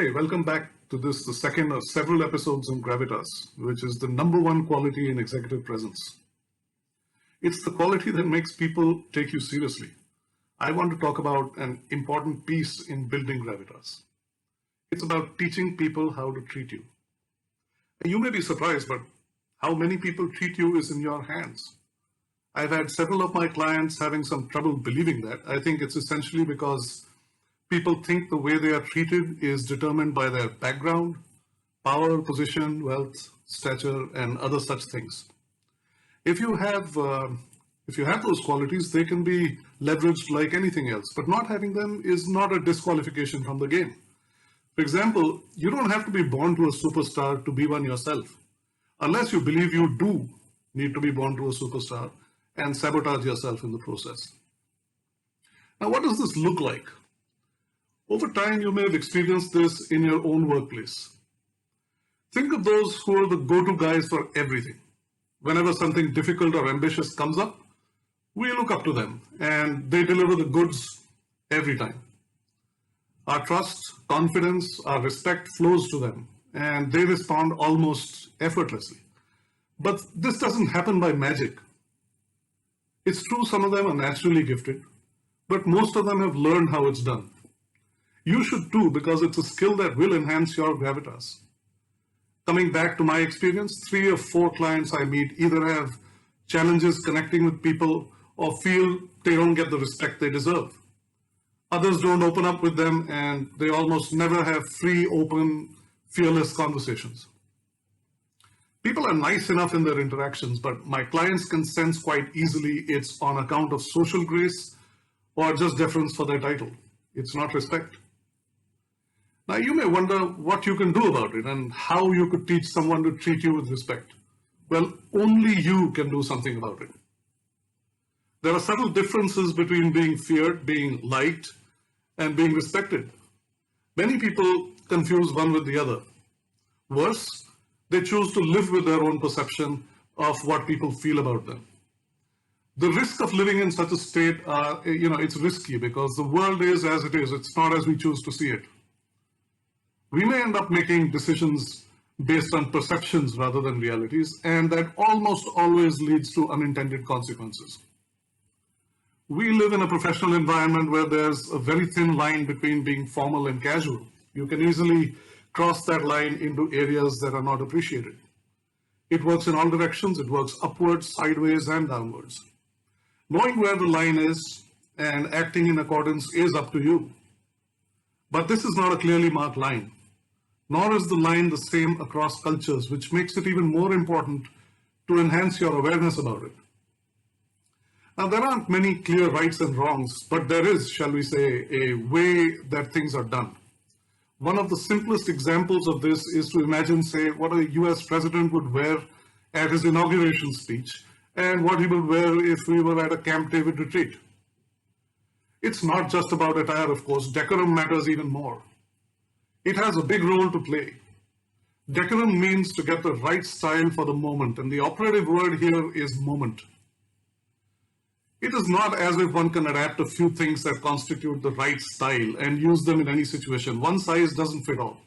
Hi, welcome back to the second of several episodes on gravitas, which is the number one quality in executive presence. It's the quality that makes people take you seriously. I want to talk about an important piece in building gravitas. It's about teaching people how to treat you. And you may be surprised, but how many people treat you is in your hands. I've had several of my clients having some trouble believing that. I think it's essentially because people think the way they are treated is determined by their background, power, position, wealth, stature, and other such things. If you have those qualities, they can be leveraged like anything else, but not having them is not a disqualification from the game. For example, you don't have to be born to a superstar to be one yourself, unless you believe you do need to be born to a superstar and sabotage yourself in the process. Now, what does this look like? Over time, you may have experienced this in your own workplace. Think of those who are the go-to guys for everything. Whenever something difficult or ambitious comes up, we look up to them and they deliver the goods every time. Our trust, confidence, our respect flows to them and they respond almost effortlessly. But this doesn't happen by magic. It's true some of them are naturally gifted, but most of them have learned how it's done. You should too, because it's a skill that will enhance your gravitas. Coming back to my experience, 3 or 4 clients I meet either have challenges connecting with people or feel they don't get the respect they deserve. Others don't open up with them and they almost never have free, open, fearless conversations. People are nice enough in their interactions, but my clients can sense quite easily it's on account of social grace or just deference for their title. It's not respect. Now, you may wonder what you can do about it and how you could teach someone to treat you with respect. Well, only you can do something about it. There are subtle differences between being feared, being liked, and being respected. Many people confuse one with the other. Worse, they choose to live with their own perception of what people feel about them. The risk of living in such a state, it's risky because the world is as it is. It's not as we choose to see it. We may end up making decisions based on perceptions rather than realities, and that almost always leads to unintended consequences. We live in a professional environment where there's a very thin line between being formal and casual. You can easily cross that line into areas that are not appreciated. It works in all directions. It works upwards, sideways, and downwards. Knowing where the line is and acting in accordance is up to you. But this is not a clearly marked line. Nor is the line the same across cultures, which makes it even more important to enhance your awareness about it. Now, there aren't many clear rights and wrongs, but there is, shall we say, a way that things are done. One of the simplest examples of this is to imagine, say, what a US president would wear at his inauguration speech and what he would wear if we were at a Camp David retreat. It's not just about attire, of course. Decorum matters even more. It has a big role to play. Decorum means to get the right style for the moment, and the operative word here is moment. It is not as if one can adapt a few things that constitute the right style and use them in any situation. One size doesn't fit all.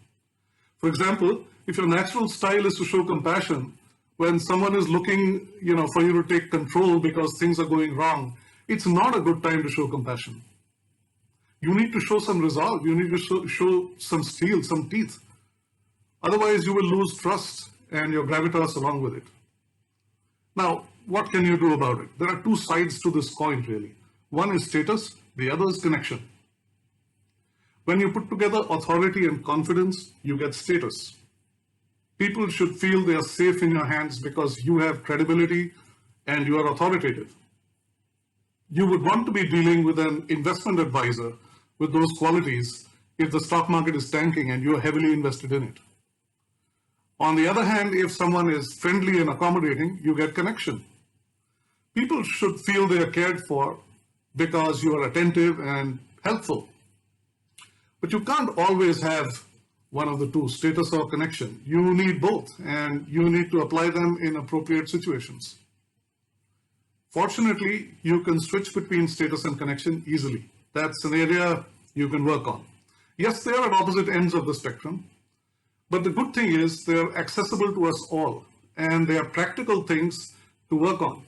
For example, if your natural style is to show compassion, when someone is looking, for you to take control because things are going wrong, it's not a good time to show compassion. You need to show some resolve. You need to show some steel, some teeth. Otherwise, you will lose trust and your gravitas along with it. Now, what can you do about it? There are 2 sides to this coin, really. One is status, the other is connection. When you put together authority and confidence, you get status. People should feel they are safe in your hands because you have credibility and you are authoritative. You would want to be dealing with an investment advisor with those qualities if the stock market is tanking and you're heavily invested in it. On the other hand, if someone is friendly and accommodating, you get connection. People should feel they are cared for because you are attentive and helpful. But you can't always have one of the two, status or connection. You need both, and you need to apply them in appropriate situations. Fortunately, you can switch between status and connection easily. That's an area you can work on. Yes, they are at opposite ends of the spectrum, but the good thing is they're accessible to us all, and they are practical things to work on.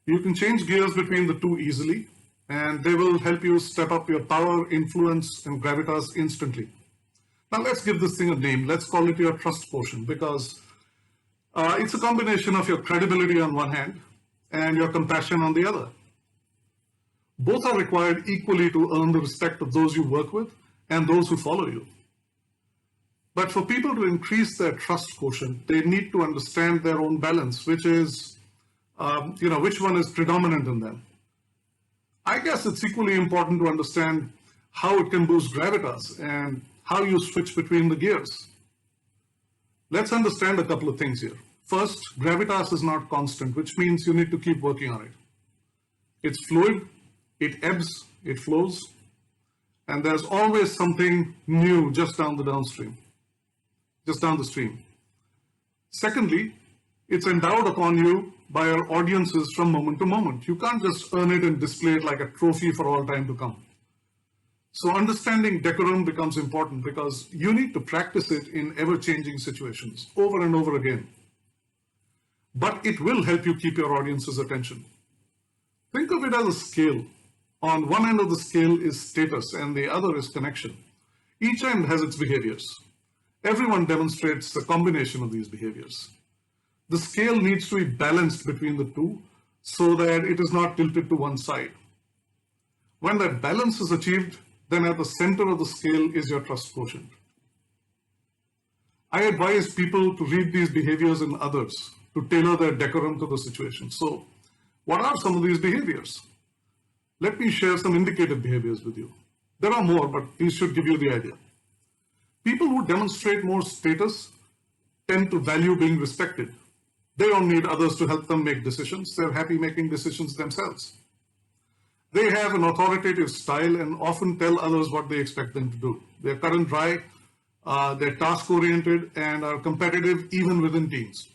You can change gears between the two easily, and they will help you step up your power, influence, and gravitas instantly. Now let's give this thing a name. Let's call it your trust quotient, because it's a combination of your credibility on one hand and your compassion on the other. Both are required equally to earn the respect of those you work with and those who follow you. But for people to increase their trust quotient, they need to understand their own balance, which is, which one is predominant in them. I guess it's equally important to understand how it can boost gravitas and how you switch between the gears. Let's understand a couple of things here. First, gravitas is not constant, which means you need to keep working on it. It's fluid, it ebbs, it flows, and there's always something new just down the stream. Secondly, it's endowed upon you by our audiences from moment to moment. You can't just earn it and display it like a trophy for all time to come. So understanding decorum becomes important because you need to practice it in ever-changing situations over and over again. But it will help you keep your audience's attention. Think of it as a scale. On one end of the scale is status and the other is connection. Each end has its behaviors. Everyone demonstrates a combination of these behaviors. The scale needs to be balanced between the two so that it is not tilted to one side. When that balance is achieved, then at the center of the scale is your trust quotient. I advise people to read these behaviors in others to tailor their decorum to the situation. So, what are some of these behaviors? Let me share some indicative behaviors with you. There are more, but these should give you the idea. People who demonstrate more status tend to value being respected. They don't need others to help them make decisions. They're happy making decisions themselves. They have an authoritative style and often tell others what they expect them to do. They're cut and dry, they're task-oriented, and are competitive even within teams.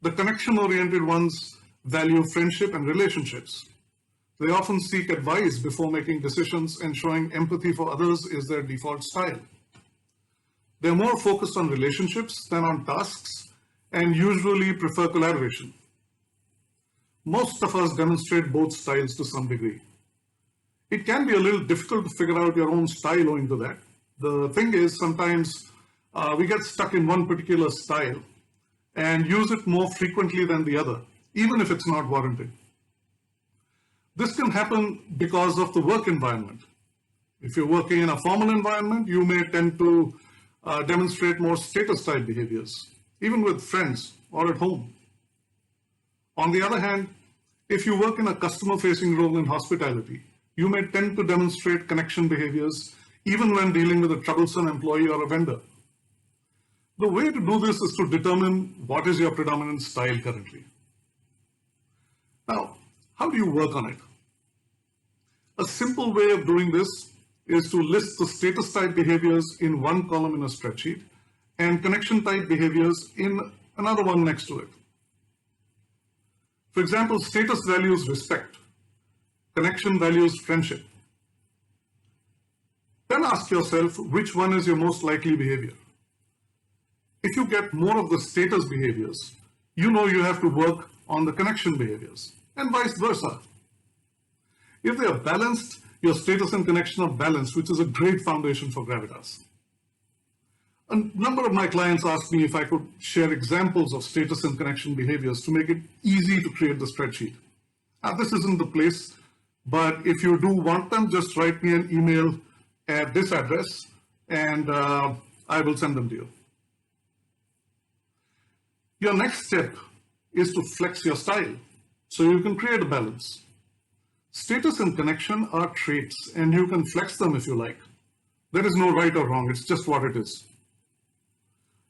The connection-oriented ones value friendship and relationships. They often seek advice before making decisions, and showing empathy for others is their default style. They're more focused on relationships than on tasks and usually prefer collaboration. Most of us demonstrate both styles to some degree. It can be a little difficult to figure out your own style owing to that. The thing is, sometimes we get stuck in one particular style and use it more frequently than the other, even if it's not warranted. This can happen because of the work environment. If you're working in a formal environment, you may tend to demonstrate more status-type behaviors, even with friends or at home. On the other hand, if you work in a customer-facing role in hospitality, you may tend to demonstrate connection behaviors even when dealing with a troublesome employee or a vendor. The way to do this is to determine what is your predominant style currently. Now, how do you work on it? A simple way of doing this is to list the status type behaviors in one column in a spreadsheet and connection type behaviors in another one next to it. For example, status values respect, connection values friendship. Then ask yourself which one is your most likely behavior. If you get more of the status behaviors, you know you have to work on the connection behaviors, and vice versa. If they are balanced, your status and connection are balanced, which is a great foundation for gravitas. A number of my clients asked me if I could share examples of status and connection behaviors to make it easy to create the spreadsheet. Now, this isn't the place, but if you do want them, just write me an email at this address and I will send them to you. Your next step is to flex your style so you can create a balance. Status and connection are traits, and you can flex them if you like. There is no right or wrong, it's just what it is.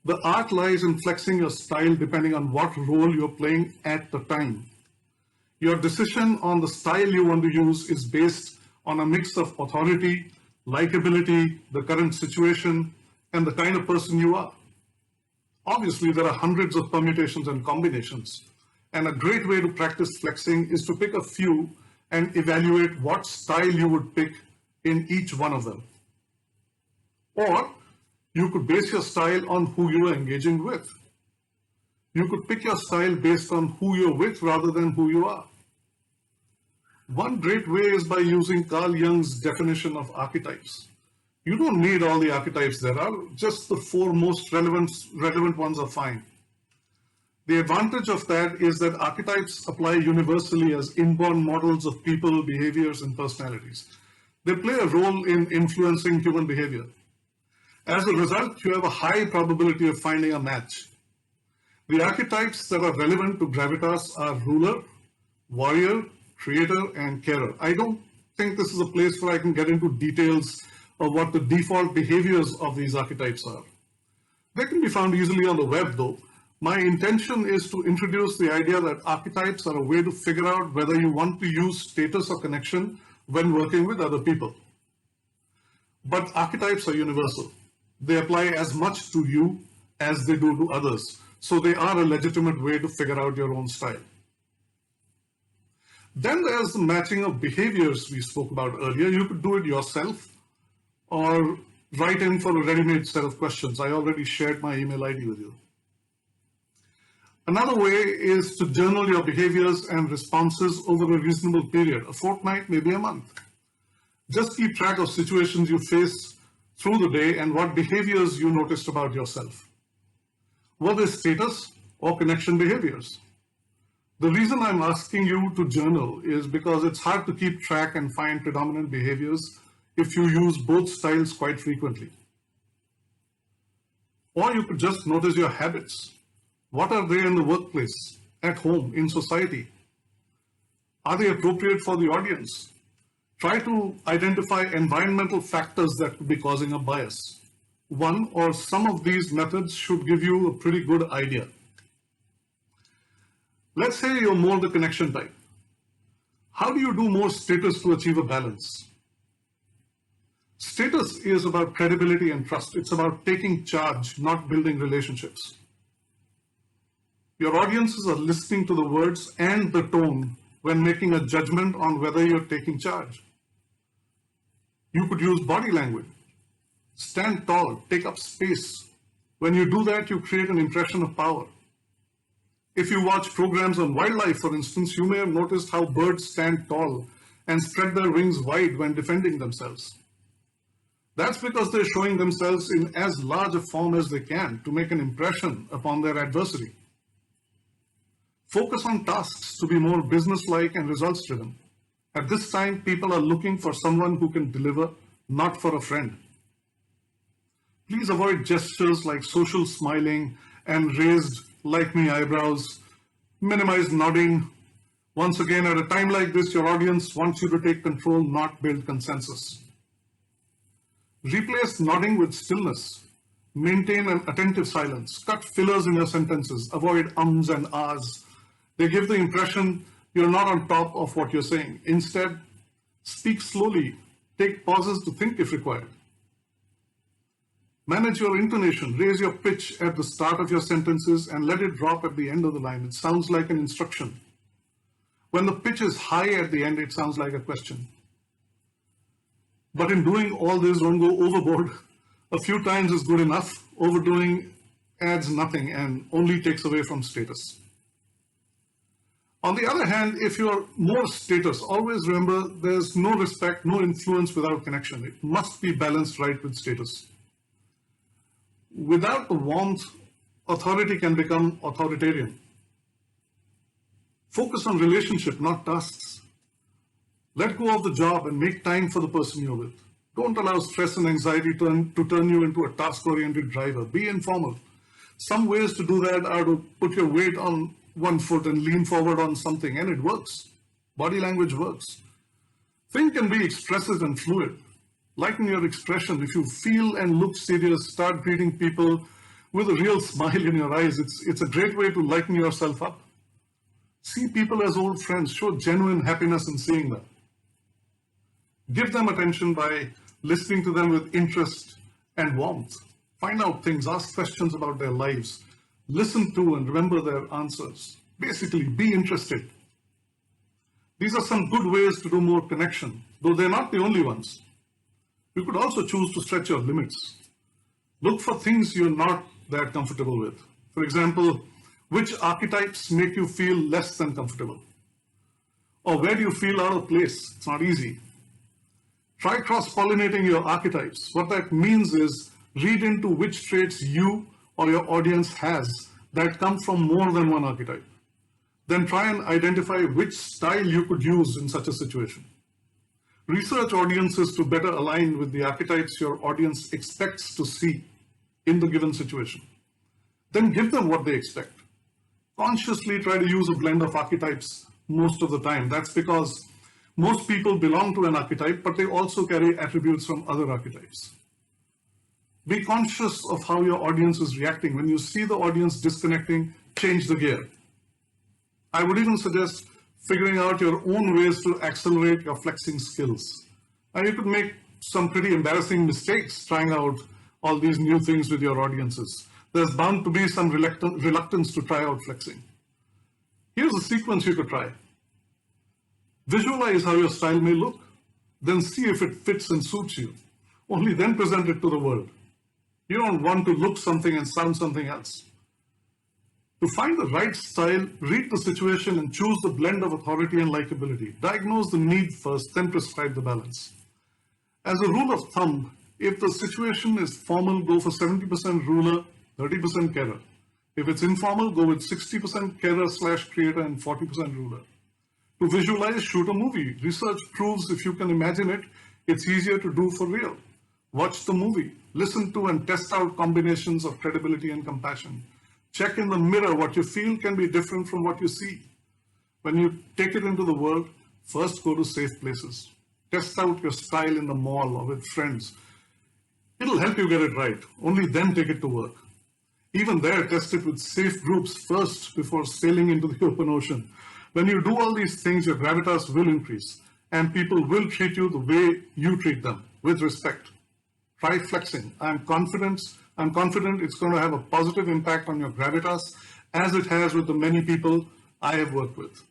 The art lies in flexing your style depending on what role you're playing at the time. Your decision on the style you want to use is based on a mix of authority, likability, the current situation, and the kind of person you are. Obviously, there are hundreds of permutations and combinations, and a great way to practice flexing is to pick a few and evaluate what style you would pick in each one of them. Or you could base your style on who you are engaging with. You could pick your style based on who you're with rather than who you are. One great way is by using Carl Jung's definition of archetypes. You don't need all the archetypes there are, just the four most relevant ones are fine. The advantage of that is that archetypes apply universally as inborn models of people, behaviors, and personalities. They play a role in influencing human behavior. As a result, you have a high probability of finding a match. The archetypes that are relevant to gravitas are ruler, warrior, creator, and carer. I don't think this is a place where I can get into details of what the default behaviors of these archetypes are. They can be found easily on the web though. My intention is to introduce the idea that archetypes are a way to figure out whether you want to use status or connection when working with other people. But archetypes are universal. They apply as much to you as they do to others. So they are a legitimate way to figure out your own style. Then there's the matching of behaviors we spoke about earlier. You could do it yourself or write in for a ready-made set of questions. I already shared my email ID with you. Another way is to journal your behaviors and responses over a reasonable period, a fortnight, maybe a month. Just keep track of situations you face through the day and what behaviors you noticed about yourself. Were they status or connection behaviors? The reason I'm asking you to journal is because it's hard to keep track and find predominant behaviors if you use both styles quite frequently. Or you could just notice your habits. What are they in the workplace, at home, in society? Are they appropriate for the audience? Try to identify environmental factors that could be causing a bias. One or some of these methods should give you a pretty good idea. Let's say you're more the connection type. How do you do more status to achieve a balance? Status is about credibility and trust. It's about taking charge, not building relationships. Your audiences are listening to the words and the tone when making a judgment on whether you're taking charge. You could use body language. Stand tall, take up space. When you do that, you create an impression of power. If you watch programs on wildlife, for instance, you may have noticed how birds stand tall and spread their wings wide when defending themselves. That's because they're showing themselves in as large a form as they can to make an impression upon their adversary. Focus on tasks to be more business-like and results-driven. At this time, people are looking for someone who can deliver, not for a friend. Please avoid gestures like social smiling and raised like-me eyebrows. Minimize nodding. Once again, at a time like this, your audience wants you to take control, not build consensus. Replace nodding with stillness. Maintain an attentive silence. Cut fillers in your sentences. Avoid ums and ahs. They give the impression you're not on top of what you're saying. Instead, speak slowly. Take pauses to think if required. Manage your intonation. Raise your pitch at the start of your sentences and let it drop at the end of the line. It sounds like an instruction. When the pitch is high at the end, it sounds like a question. But in doing all this, don't go overboard. A few times is good enough. Overdoing adds nothing and only takes away from status. On the other hand, if you're more status, always remember there's no respect, no influence without connection. It must be balanced right with status. Without the warmth, authority can become authoritarian. Focus on relationship, not tasks. Let go of the job and make time for the person you're with. Don't allow stress and anxiety to turn you into a task-oriented driver. Be informal. Some ways to do that are to put your weight on one foot and lean forward on something, and it works. Body language works. Think and be expressive and fluid. Lighten your expression. If you feel and look serious, start greeting people with a real smile in your eyes. It's a great way to lighten yourself up. See people as old friends. Show genuine happiness in seeing them. Give them attention by listening to them with interest and warmth. Find out things, ask questions about their lives. Listen to and remember their answers. Basically, be interested. These are some good ways to do more connection, though they're not the only ones. You could also choose to stretch your limits. Look for things you're not that comfortable with. For example, which archetypes make you feel less than comfortable? Or where do you feel out of place? It's not easy. Try cross-pollinating your archetypes. What that means is read into which traits you or your audience has that come from more than one archetype. Then try and identify which style you could use in such a situation. Research audiences to better align with the archetypes your audience expects to see in the given situation. Then give them what they expect. Consciously try to use a blend of archetypes most of the time. That's because most people belong to an archetype, but they also carry attributes from other archetypes. Be conscious of how your audience is reacting. When you see the audience disconnecting, change the gear. I would even suggest figuring out your own ways to accelerate your flexing skills. And you could make some pretty embarrassing mistakes trying out all these new things with your audiences. There's bound to be some reluctance to try out flexing. Here's a sequence you could try. Visualize how your style may look, then see if it fits and suits you. Only then present it to the world. You don't want to look something and sound something else. To find the right style, read the situation and choose the blend of authority and likability. Diagnose the need first, then prescribe the balance. As a rule of thumb, if the situation is formal, go for 70% ruler, 30% carer. If it's informal, go with 60% carer/creator and 40% ruler. To visualize, shoot a movie. Research proves if you can imagine it, it's easier to do for real. Watch the movie. Listen to and test out combinations of credibility and compassion. Check in the mirror. What you feel can be different from what you see. When you take it into the world, first go to safe places. Test out your style in the mall or with friends. It'll help you get it right. Only then take it to work. Even there, test it with safe groups first before sailing into the open ocean. When you do all these things, your gravitas will increase and people will treat you the way you treat them, with respect. Try flexing. I'm confident it's going to have a positive impact on your gravitas as it has with the many people I have worked with.